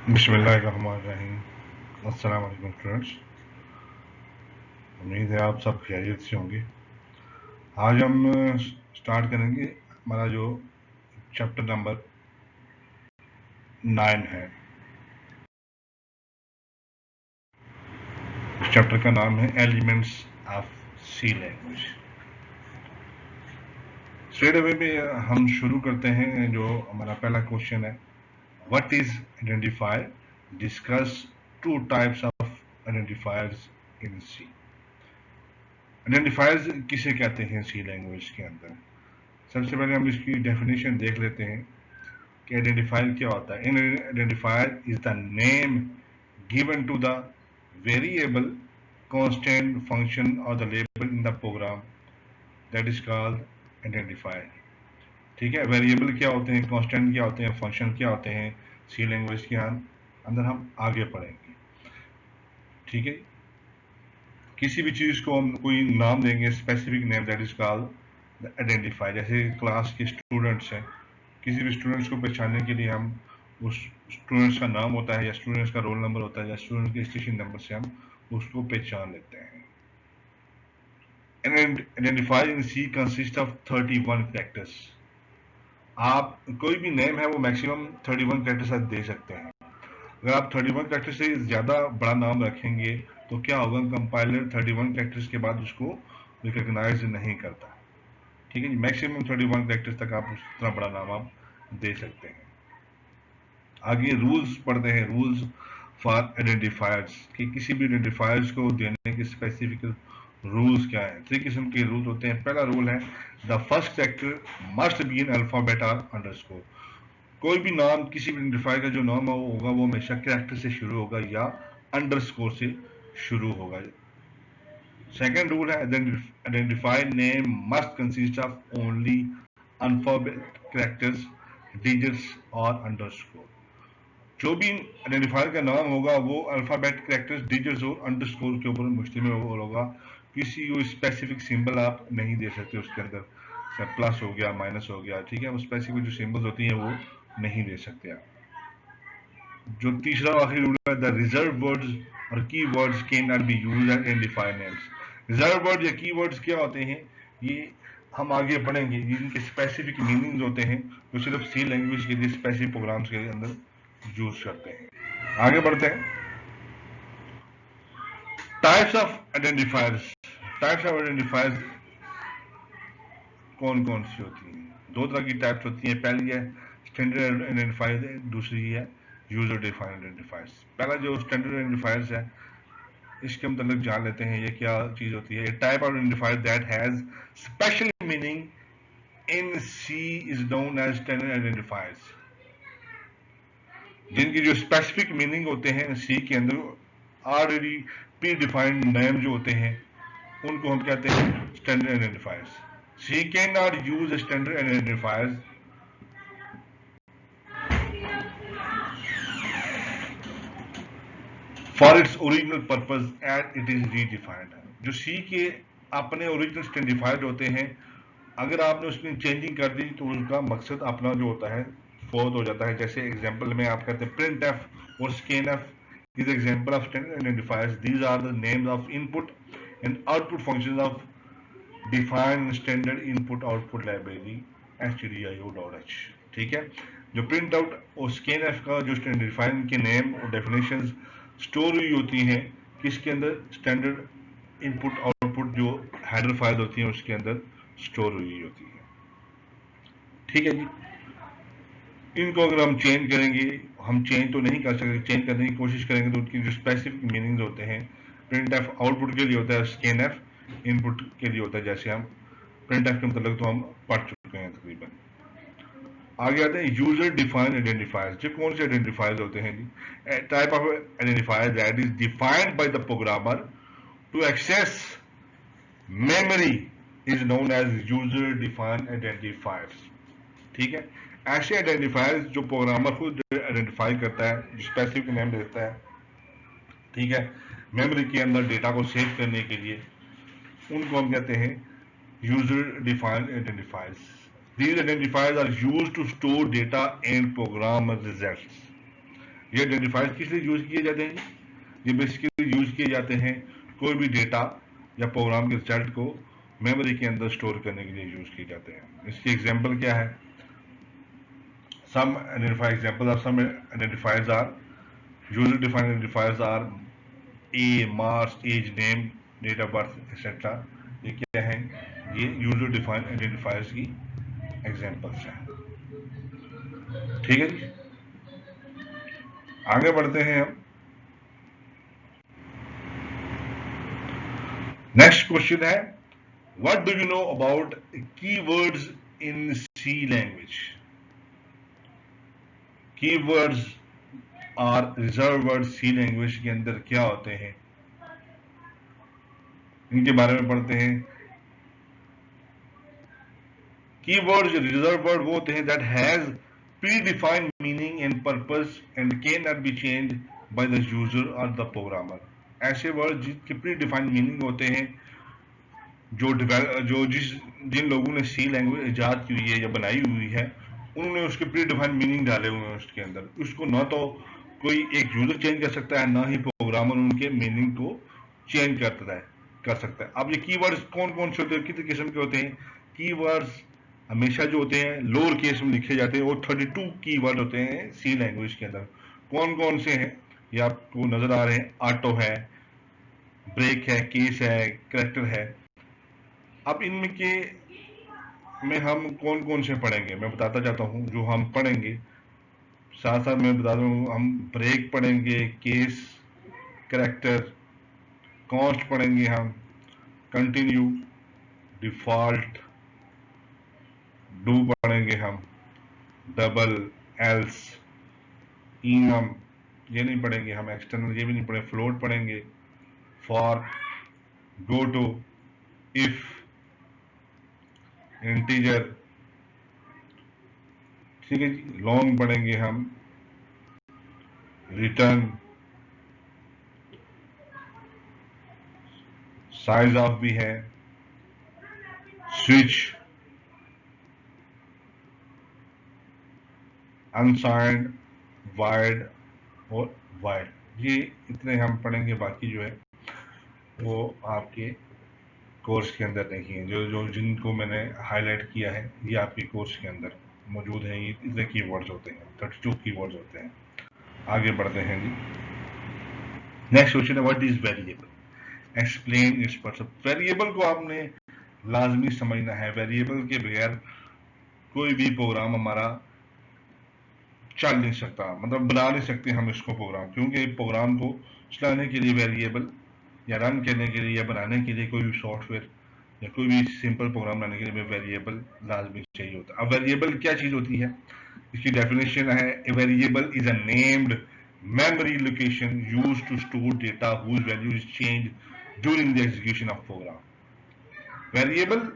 बिस्मिल्लाहिर्रहमानिर्रहीम। अस्सलाम वालेकुम स्टूडेंट्स, उम्मीद है आप सब खैरियत से होंगे। आज हम स्टार्ट करेंगे हमारा जो चैप्टर नंबर 9 है। इस चैप्टर का नाम है elements of C language. Straight away में हम शुरू करते हैं। जो हमारा पहला क्वेश्चन है, what is identifier? Discuss two types of identifiers in C. Identifiers किसे कहते हैं सी लैंग्वेज के अंदर? सबसे पहले हम इसकी डेफिनेशन देख लेते हैं कि आइडेंटिफायर क्या होता है। An identifier is the name given to the variable, constant, function और the label in the program that is called identifier. ठीक है, वेरिएबल क्या होते हैं, कांस्टेंट क्या होते हैं, फंक्शन क्या होते हैं, सी लैंग्वेज के अंदर हम आगे पढ़ेंगे। ठीक है, किसी भी चीज को हम कोई नाम देंगे, specific name, that is called identifier. जैसे क्लास के स्टूडेंट्स हैं, किसी भी स्टूडेंट्स को पहचानने के लिए हम उस स्टूडेंट्स का नाम होता है या स्टूडेंट्स का रोल नंबर होता है या स्टूडेंट के स्टेशन नंबर से हम उसको पहचान लेते हैं। An identifier in C consists of 31 characters. आप कोई भी नेम है वो मैक्सिमम 31 कैरेक्टर्स आप दे सकते हैं। अगर आप 31 कैरेक्टर से ज्यादा बड़ा नाम रखेंगे तो क्या होगा, कंपाइलर 31 कैरेक्टर्स के बाद उसको रिकॉग्नाइज नहीं करता। ठीक है जी, मैक्सिमम 31 कैरेक्टर्स तक आप उतना बड़ा नाम आप दे सकते हैं। आगे रूल्स पढ़ते हैं, रूल्स फॉर आइडेंटिफायर्स, कि किसी भी आइडेंटिफायर्स को देने के स्पेसिफिक रूल्स क्या है। 3 किस्म के रूल्स होते हैं। पहला रूल है, the first character must be in alphabet और अंडरस्कोर। कोई भी नाम, किसी भी आइडेंटिफायर का जो नाम होगा वो हमेशा कैरेक्टर से शुरू होगा या अंडरस्कोर से शुरू होगा। सेकेंड रूल है, identifier name must consist of only alphabet characters, digits और अंडरस्कोर। जो भी आइडेंटिफायर का नाम होगा वो अल्फाबेट, कैरेक्टर्स, डिजिट्स और अंडरस्कोर के ऊपर मुश्तमिल होगा। किसी को स्पेसिफिक सिंबल आप नहीं दे सकते उसके अंदर, प्लस हो गया, माइनस हो गया, ठीक है, वो स्पेसिफिक जो सिंबल्स होती हैं वो नहीं दे सकते आप। जो तीसरा आखिरी रूल है, द रिजर्व वर्ड्स और key words can not be used as identifier names. Reserve word या की वर्ड्स क्या होते हैं, ये हम आगे पढ़ेंगे। इनके स्पेसिफिक मीनिंग्स होते हैं जो सिर्फ सी लैंग्वेज के लिए स्पेसिफिक प्रोग्राम्स के अंदर यूज करते हैं। आगे बढ़ते हैं। Types of identifiers. Types of identifiers कौन कौन सी होती हैं? दो तरह की टाइप्स होती हैं। पहली है स्टैंडर्ड आइडेंटिफायर्स, दूसरी है यूजर डिफाइंड आइडेंटिफायर्स। पहला जो स्टैंडर्ड आइडेंटिफायर्स है इसके मतलब जान लेते हैं ये क्या चीज होती है। Type of identifier that has special meaning in C is known as standard identifiers. जिनकी जो स्पेसिफिक मीनिंग होते हैं सी के अंदर, ऑलरेडी प्री डिफाइंड नेम जो होते हैं उनको हम कहते हैं standard identifiers. C can not use standard identifiers for its original purpose and it is redefined. जो सी के अपने ओरिजिनल स्टैंडिफाइड होते हैं, अगर आपने उसमें चेंजिंग कर दी तो उसका मकसद अपना जो होता है फोर्थ हो जाता है। जैसे एग्जांपल में आप कहते हैं प्रिंट एफ और scan F is example of standard identifiers. These are the names of input and output functions of defined standard input output library stdio.h। ठीक है, जो प्रिंट आउट और स्कैन एफ का जो स्टैंडर्ड के नेम और definitions store हुई होती हैं किसके अंदर, स्टैंडर्ड इनपुट आउटपुट जो हेडर फाइल होती हैं उसके अंदर स्टोर हुई होती है। ठीक है जी, इनको अगर हम चेंज करेंगे, हम चेंज तो नहीं कर सकते, चेंज करने की कोशिश करेंगे तो उनकी जो स्पेसिफिक मीनिंग्स होते हैं, प्रिंट एफ आउटपुट के लिए होता है, स्कैन एफ इनपुट के लिए होता है। जैसे हम प्रिंट एफ के मतलब तो हम पढ़ चुके हैं तकरीबन। आगे आते हैं यूजर डिफाइंड आइडेंटिफायर्स। जो कौन से आइडेंटिफायर्स होते हैं जी? Type of identifier that is defined by the programmer to access memory is known as user defined identifiers. ठीक है, ऐसे आइडेंटिफायर्स जो प्रोग्रामर खुद आइडेंटिफाई करता है, जो स्पेसिफिक नेम देता है, ठीक है, मेमोरी के अंदर डेटा को सेव करने के लिए, उनको हम कहते हैं user defined identifiers. These identifiers are used to store data and program results. ये आइडेंटिफायर्स किस लिए यूज किए जाते हैं? ये बेसिकली यूज किए जाते हैं कोई भी डेटा या प्रोग्राम के रिजल्ट को मेमोरी के अंदर स्टोर करने के लिए यूज किए जाते हैं। इसकी एग्जांपल क्या है? Some examples of some identifiers are user defined identifiers are a, mass, age, name, date of birth, etc. ये क्या है? ये यूजर डिफाइंड आइडेंटिफायर्स की एग्जांपल्स हैं। ठीक है जी, आगे बढ़ते हैं हम। नेक्स्ट क्वेश्चन है, what do you know about keywords in C language? Keywords और रिजर्व वर्ड सी लैंग्वेज के अंदर क्या होते हैं, इनके बारे में पढ़ते हैं। कीवर्ड्स रिजर्व वर्ड वो होते हैं that has pre defined meaning and purpose and can not B change by the user और द प्रोग्रामर। ऐसे वर्ड जिनके प्री डिफाइंड मीनिंग होते हैं, जिन लोगों ने सी लैंग्वेज इजाद की हुई है या बनाई हुई है, उन्होंने उसके प्री डिफाइंड मीनिंग डाले हुए हैं उसके अंदर। उसको ना तो कोई एक यूजर चेंज कर सकता है, ना ही प्रोग्रामर उनके मीनिंग को चेंज कर सकता है। अब ये कीवर्ड्स कौन कौन से होते हैं, कितने किस्म के होते हैं? कीवर्ड्स हमेशा जो होते हैं लोअर केस में लिखे जाते हैं, वो 32 कीवर्ड होते हैं सी लैंग्वेज के अंदर। कौन कौन से हैं ये आपको नजर आ रहे हैं? ऑटो है, ब्रेक है, केस है, कैरेक्टर है। अब इनमें के में हम कौन कौन से पढ़ेंगे मैं बताता जाता हूं। जो हम पढ़ेंगे साथ साथ मैं बता दूं, हम ब्रेक पढ़ेंगे, केस, कैरेक्टर, कॉन्स्ट पढ़ेंगे, हम कंटिन्यू, डिफॉल्ट, डू पढ़ेंगे, हम डबल, एल्स, इनम ये नहीं पढ़ेंगे, हम एक्सटर्नल ये भी नहीं पढ़ेंगे, फ्लोट पढ़ेंगे, for, go to, if, integer, ठीक है जी, लॉन्ग पढ़ेंगे हम, रिटर्न, साइज ऑफ भी है, स्विच, अनसाइंड, वाइड और वाइड, ये इतने हम पढ़ेंगे। बाकी जो है वो आपके कोर्स के अंदर नहीं है। जो जो जिनको मैंने हाईलाइट किया है ये आपके कोर्स के अंदर मौजूद है। ये इतने कीवर्ड्स होते हैं, 32 कीवर्ड्स होते हैं। आगे बढ़ते हैं जी। नेक्स्ट क्वेश्चन है, what is variable? Explain it's purpose. Variable को आपने लाजमी समझना है। वेरिएबल के बगैर कोई भी प्रोग्राम हमारा चल नहीं सकता, मतलब बना नहीं सकते हम इसको प्रोग्राम, क्योंकि प्रोग्राम को चलाने के लिए वेरिएबल या रन करने के लिए या बनाने के लिए कोई भी सॉफ्टवेयर या कोई भी सिंपल प्रोग्राम बनाने के लिए वेरिएबल लाजमी चाहिए होता है। अब वेरिएबल क्या चीज होती है, इसकी डेफिनेशन है, a variable is a named memory location used to store data whose value is change during the execution of program. Variable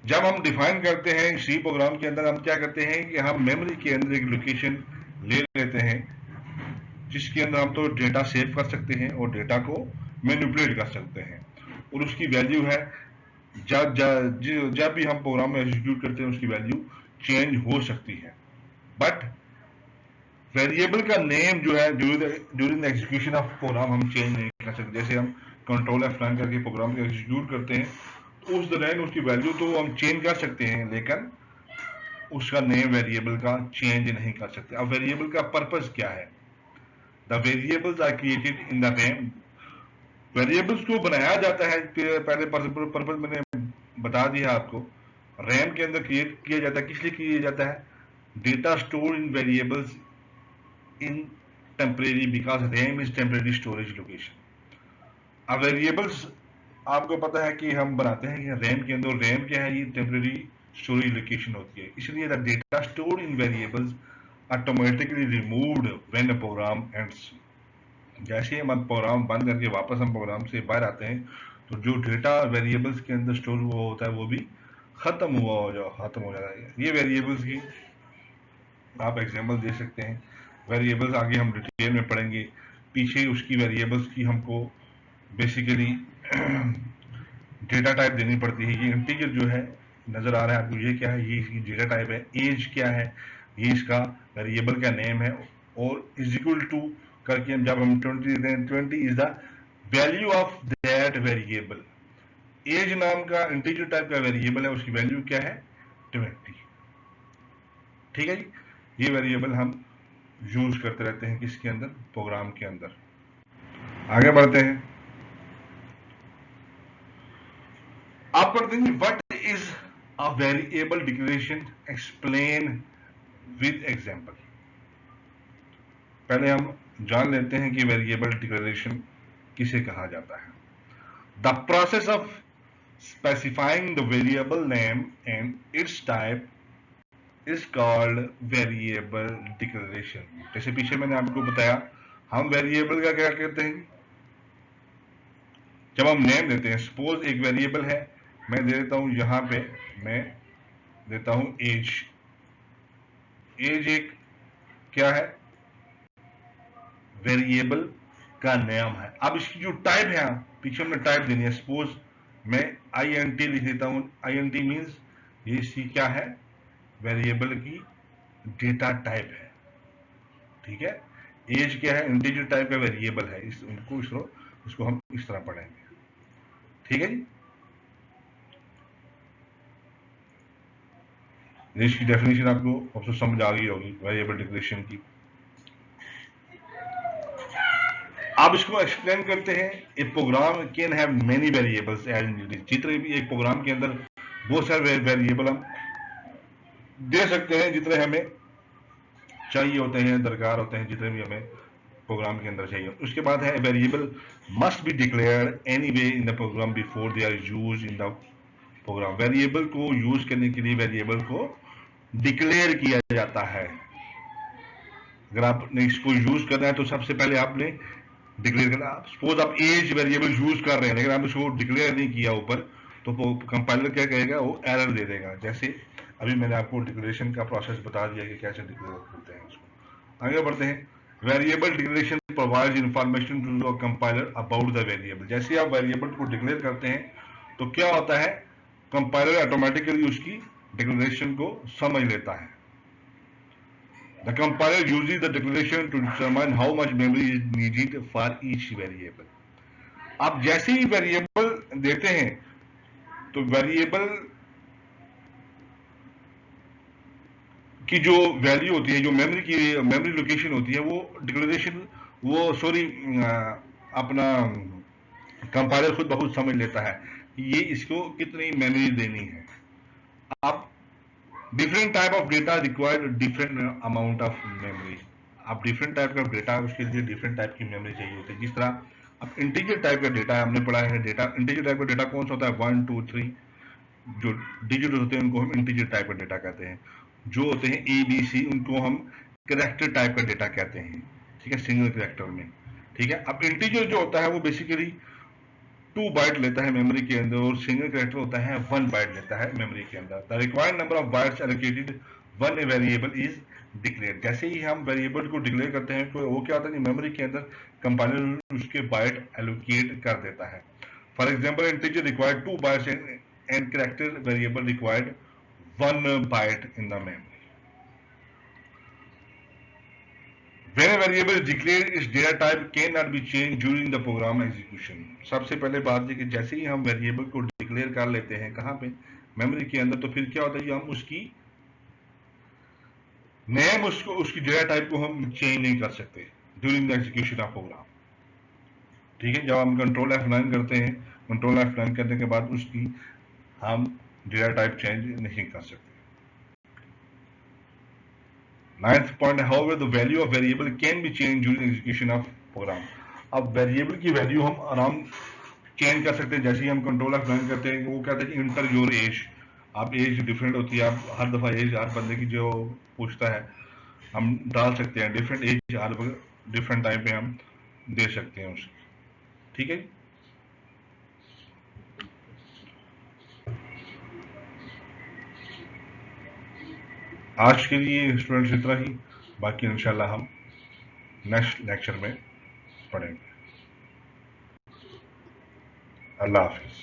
जब हम डिफाइन करते हैं सी प्रोग्राम के अंदर, हम क्या करते हैं कि हम मेमोरी के अंदर एक लोकेशन ले लेते हैं जिसके अंदर हम तो डेटा सेव कर सकते हैं और डेटा को मैनिपुलेट कर सकते हैं, और उसकी वैल्यू है जब भी हम प्रोग्राम में एग्जीक्यूट करते हैं उसकी वैल्यू चेंज हो सकती है। बट वेरिएबल का नेम जो है during the execution of program हम चेंज नहीं कर सकते। जैसे हम कंट्रोल F9 करके प्रोग्राम को एग्जीक्यूट करते हैं, उस दौरान उसकी वैल्यू तो हम चेंज कर सकते हैं, लेकिन उसका नेम वेरिएबल का चेंज नहीं कर सकते। अब वेरिएबल का पर्पस क्या है? The variables are created in the RAM. Variables को बनाया जाता है, पहले पर्पस मैंने बता दिया आपको। रैम के अंदर क्रिएट किया जाता है, किस लिए किया जाता है? Data store in variables in temporary, because RAM is temporary storage location. अब वेरिएबल्स आपको पता है कि हम बनाते हैं कि रैम के अंदर, रैम क्या है? ये टेम्परेरी स्टोरेज लोकेशन होती है, इसलिए the data store in variables automatically removed when a program ends. जैसे हम प्रोग्राम बंद करके वापस हम प्रोग्राम से बाहर आते हैं तो जो डेटा वेरिएबल्स के अंदर स्टोर हुआ होता है वो भी खत्म हो जाता है। ये वेरिएबल्स की आप एग्जांपल दे सकते हैं। वेरिएबल्स आगे हम डिटेल में पढ़ेंगे, पीछे उसकी वेरिएबल्स की हमको बेसिकली डेटा टाइप देनी पड़ती है। ये इंटीजर जो है नजर आ रहा है आपको, ये क्या है? ये इसकी डेटा टाइप है। एज क्या है? ये इसका वेरिएबल का नेम है, और इज इक्वल टू करके हम जब हम 20 देते हैं, 20 is the value of that variable. As नाम का इंटीजर टाइप का वेरिएबल है, उसकी वैल्यू क्या है 20। ठीक है जी, ये वेरिएबल हम यूज करते रहते हैं किसके अंदर, प्रोग्राम के अंदर। आगे बढ़ते हैं, आप पढ़ते हैं what is a variable declaration, explain with example. पहले हम जान लेते हैं कि वेरिएबल डिक्लेरेशन किसे कहा जाता है। The process of specifying the variable name and it's type is called variable declaration. जैसे पीछे मैंने आपको बताया, हम वेरिएबल का क्या कहते हैं, जब हम नेम देते हैं, सपोज एक वेरिएबल है, मैं दे देता हूं यहां पे, मैं देता हूं एज। एज एक क्या है, वेरिएबल का नाम है। अब इसकी जो टाइप है, पीछे हमने टाइप देनी है, सपोज मैं INT लिख देता हूं। INT मीन्स ये इसकी क्या है, वेरिएबल की डेटा टाइप है। ठीक है, एज क्या है, इंटीजर टाइप का वेरिएबल है, इसको हम इस तरह पढ़ेंगे। ठीक है जी, इसकी डेफिनेशन आपको समझ आ गई होगी वेरिएबल डिक्लेरेशन की। आप इसको एक्सप्लेन करते हैं। A program can have many variables as needed. जितने भी एक प्रोग्राम के अंदर बहुत सारे वेरिएबल हम दे सकते हैं, जितने हमें चाहिए होते हैं, दरकार होते हैं, जितने भी हमें प्रोग्राम के अंदर चाहिए। उसके बाद है variable must be declared anyway in the program before they are use in the program. Variable को यूज करने के लिए वेरिएबल को डिक्लेयर किया जाता है। अगर आपने इसको यूज करना है तो सबसे पहले आपने डिक्लेयर करना। सपोज आप एज वेरिएबल यूज कर रहे हैं, लेकिन आप इसको डिक्लेयर नहीं किया ऊपर, तो कंपाइलर क्या कहेगा, वो एरर दे देगा। जैसे अभी मैंने आपको डिक्लेरेशन का प्रोसेस बता दिया कि कैसे डिक्लेयर करते हैं उसको। आगे बढ़ते हैं, variable declaration provides information to the compiler about the variable. जैसे आप वेरिएबल को डिक्लेयर करते हैं तो क्या होता है, कंपाइलर ऑटोमेटिकली उसकी डिक्लेरेशन को समझ लेता है। The compiler uses the declaration to determine how much memory is needed for each variable. आप जैसे ही वेरिएबल देते हैं तो वेरिएबल की जो वैल्यू होती है, जो मेमोरी लोकेशन होती है, वो डिक्लेरेशन अपना कंपाइलर खुद बहुत समझ लेता है कि ये इसको कितनी मेमोरी देनी है। आप different type of data required different amount of memory. आप डिफरेंट टाइप का डेटा, उसके लिए डिफरेंट टाइप की मेमोरी चाहिए होती है। जिस तरह अब इंटीजर टाइप का डेटा हमने पढ़ा है, डेटा इंटीजर टाइप का डेटा कौन सा होता है, 1 2 3 जो डिजिट होते हैं उनको हम इंटीजर टाइप का डेटा कहते हैं। जो होते हैं ABC उनको हम कैरेक्टर टाइप का डेटा कहते हैं। ठीक है, सिंगल कैरेक्टर में। ठीक है, अब इंटीजर जो होता है वो बेसिकली 2 बाइट लेता है मेमोरी के अंदर, और सिंगल कैरेक्टर होता है 1 बाइट लेता है मेमोरी के अंदर। The required number of bytes allocated when A variable is declared. जैसे ही हम वेरिएबल को डिक्लेयर करते हैं तो वो क्या होता है कि मेमोरी के अंदर कंपाइलर उसके बाइट एलोकेट कर देता है। For example, integer required 2 bytes and character variable required 1 byte in the memory. When a variable is declared, its data type cannot be changed during the program execution. सबसे पहले बात है कि जैसे ही हम वेरिएबल को डिक्लेयर कर लेते हैं कहां पे, मेमोरी के अंदर, तो फिर क्या होता है कि हम उसकी नेम, उसकी डेटा टाइप को हम चेंज नहीं कर सकते during the execution of program. ठीक है, जब हम कंट्रोल F9 करते हैं, कंट्रोल F9 करने के बाद उसकी हम डेटा टाइप चेंज नहीं कर सकते। 9th point, however the value of variable can be changed during execution of program. अब वेरिएबल की वैल्यू हम आराम चेंज कर सकते हैं। जैसे ही हम कंट्रोल F9 करते हैं, वो कहते हैं कि इंटर योर एज। आप एज डिफरेंट होती है, आप हर दफा एज हर बंदे की जो पूछता है हम डाल सकते हैं, डिफरेंट एज हर डिफरेंट टाइम पे हम दे सकते हैं उसकी। ठीक है, आज के लिए स्टूडेंट्स इतना ही, बाकी इंशाल्लाह हम नेक्स्ट लेक्चर में पढ़ेंगे। अल्लाह हाफिज।